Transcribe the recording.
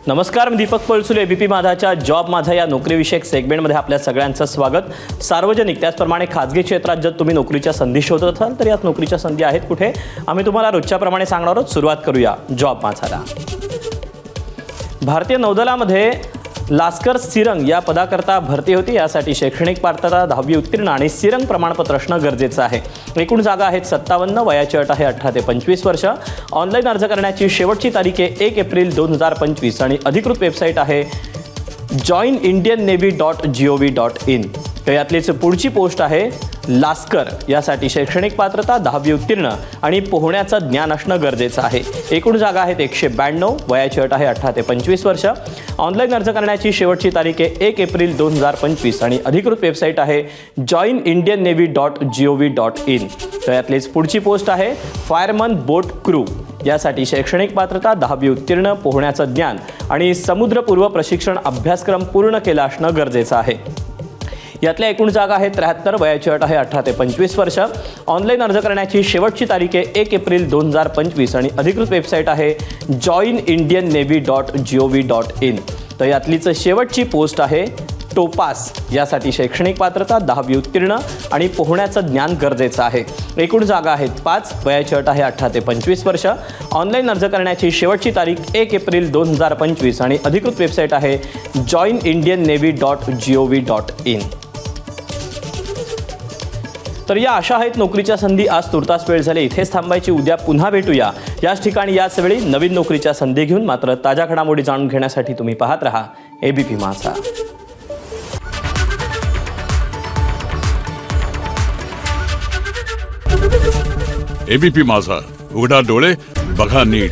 नमस्कार, मी Deepak Palsule. ABP माझाच्या job माझा या नोकरीविषयक सेगमेंटमध्ये आपल्या सगळ्यांचं स्वागत. सार्वजनिक त्याचप्रमाणे खाजगी क्षेत्रात जर तुम्ही नोकरीच्या संधी शोधत असाल तर यात नोकरीच्या संधी आहेत कुठे, आम्ही तुम्हाला रोजच्याप्रमाणे सांगणार आहोत. सुरुवात करूया जॉब माझाला. भारतीय नौदलामध्ये लास्कर सिरंग या पदाकरता भरती होती. यासाठी शैक्षणिक पात्रता 10वी उत्तीर्ण आणि सिरंग प्रमाणपत्र असणं गरजेचं आहे. एकूण जागा आहेत 57. वयाची अट आहे 18 ते 25 वर्ष. ऑनलाईन अर्ज करण्याची शेवटची तारीख आहे 1 एप्रिल 2025 आणि अधिकृत वेबसाईट आहे joinindiannavy.gov.in. तर यातलीच पुढची पोस्ट आहे लास्कर. यासाठी शैक्षणिक पात्रता 10वी उत्तीर्ण आणि पोहण्याचं ज्ञान असणं गरजेचं आहे. एकूण जागा आहेत 192. वयाची अट आहे 18 ते 25 वर्ष. ऑनलाईन अर्ज करण्याची शेवटची तारीख आहे 1 एप्रिल 2025 आणि अधिकृत वेबसाईट आहे joinindiannavy.gov.in. तर यातलीच पुढची पोस्ट आहे फायरमन बोट क्रू. यासाठी शैक्षणिक पात्रता 10वी उत्तीर्ण, पोहण्याचं ज्ञान आणि समुद्रपूर्व प्रशिक्षण अभ्यासक्रम पूर्ण केला असणं गरजेचं आहे. यातल्या एकूण जागा आहेत 73. वयाची अट आहे 18 ते 25 वर्ष. ऑनलाईन अर्ज करण्याची शेवटची तारीख आहे 1 एप्रिल 2025 आणि अधिकृत वेबसाईट आहे joinindiannavy.gov.in. तर यातलीच शेवटची पोस्ट आहे टोपास. यासाठी शैक्षणिक पात्रता 10वी उत्तीर्ण आणि पोहण्याचं ज्ञान गरजेचं आहे. एकूण जागा आहेत 5. वयाची अट आहे 18 ते 25 वर्ष. ऑनलाईन अर्ज करण्याची शेवटची तारीख 1 एप्रिल 2025 आणि अधिकृत वेबसाईट आहे joinindiannavy.gov.in. तर या अशा आहेत नोकरीच्या संधी. आज तुर्तास वेळ झाली, इथेच थांबायची. उद्या पुन्हा भेटूया याच ठिकाणी याच वेळी नवीन नोकरीच्या संधी घेऊन. मात्र ताज्या घडामोडी जाणून घेण्यासाठी तुम्ही पाहत रहा एबीपी माझा. एबीपी माझा, उघडा डोळे बघा नीट.